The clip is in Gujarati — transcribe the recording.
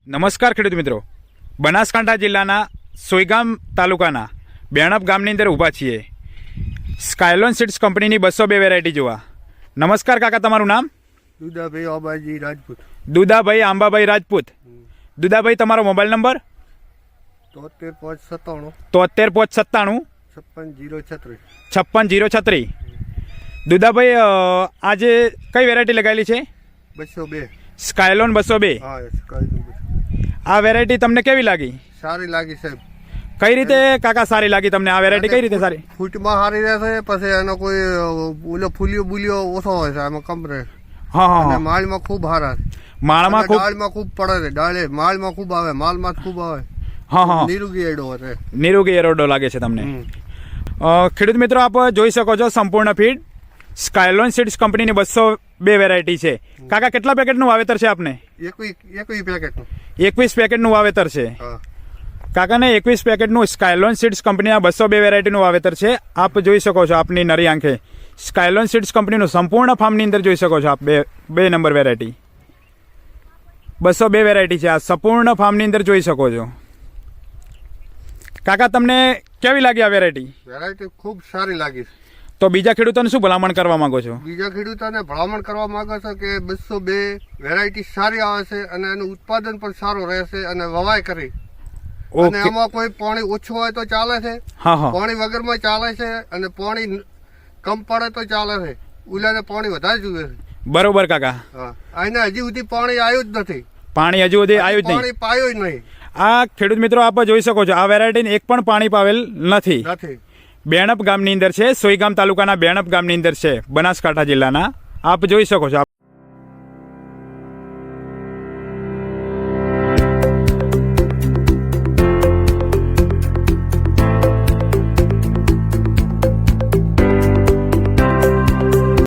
નમસ્કાર ખેડૂત મિત્રો, બનાસકાંઠા જિલ્લાના સોયગામ તાલુકાના બેણપ ગામની અંદર ઊભા છીએ. સ્કાયલોન સીડ્સ કંપનીની 202 વેરાયટી જોવા. નમસ્કાર કાકા, તમારું નામ? દુદાભાઈ આંબાજી રાજપૂત. દુદાભાઈ આંબાભાઈ રાજપૂત. દુદાભાઈ, તમારો મોબાઈલ નંબર? 73 597 56 56 દુદાભાઈ, આજે કઈ વેરાયટી લગાવેલી છે? 202. સ્કાયલોન 202. હા, સ્કાયલોન. આ વેરાયટી તમને કેવી લાગી? સારી લાગી સાહેબ. કઈ રીતે કાકા સારી લાગી તમને આ વેરાયટી? કઈ રીતે સારી? ફૂટમાં સારી રહેશે, પછી એનો કોઈ ઓલો ફૂલિયો ઓછો હોય છે આમાં કમરે. હા હા અને હા. માળમાં ખૂબ સારા છે. માળમાં ખૂબ દાળમાં ખૂબ પડે છે. દાળે માળમાં ખૂબ આવે, માલમાં ખૂબ આવે. હા હા નિરોગી એડો છે. નિરોગી એરોડો લાગે છે તમને. ખેડૂત મિત્રો, આપ જોઈ શકો છો સંપૂર્ણ ફીડ સ્કાયલોન સીડ્સ કંપનીની 202 વેરાયટી છે. કાકા, કેટલા પેકેટનું વાવેતર છે આપને? 21 પેકેટનું. 21 પેકેટનું વાવેતર છે. હા. કાકાને 21 પેકેટનું સ્કાયલોન સીડ્સ કંપનીના 202 વેરાયટીનું વાવેતર છે. આપ જોઈ શકો છો આપની નરી આંખે. સ્કાયલોન સીડ્સ કંપનીનું સંપૂર્ણ ફાર્મની અંદર જોઈ શકો છો આપ. બે નંબર વેરાયટી 202 વેરાયટી છે. આ સંપૂર્ણ ફાર્મની અંદર જોઈ શકો છો. કાકા, તમને કેવી લાગી આ વેરાયટી? વેરાયટી ખૂબ સારી લાગી છે. તો બીજા ખેડૂતોને શું ભલામણ કરવા માંગો છો? બીજા ખેડૂતોને ભલામણ કરવા માંગે છે કે 202 વેરાયટી સારી આવે છે અને એનું ઉત્પાદન પણ સારું રહેશે અને વવાય કરી. અને ઓકે. એમાં કોઈ પાણી ઓછું હોય તો ચાલે છે, હા હા પાણી વગરમાં ચાલે છે, અને પાણી કમ પડે તો ચાલે છે. ઉલાને પાણી વધારે જોઈએ છે. બરોબર કાકા. હા, આને હજી સુધી પાણી આવ્યું જ નથી. પાણી હજુ સુધી આવ્યું જ નહીં. પાણી પાયું જ નહીં. આ ખેડૂત મિત્રો, આપ જોઈ શકો છો આ વેરાયટીને એક પણ પાણી પાવેલ નથી. નથી. બેણપ ગામની અંદર છે. સોયગામ તાલુકાના બેણપ ગામની અંદર છે, બનાસકાંઠા જિલ્લાના. આપ જોઈ શકો છો.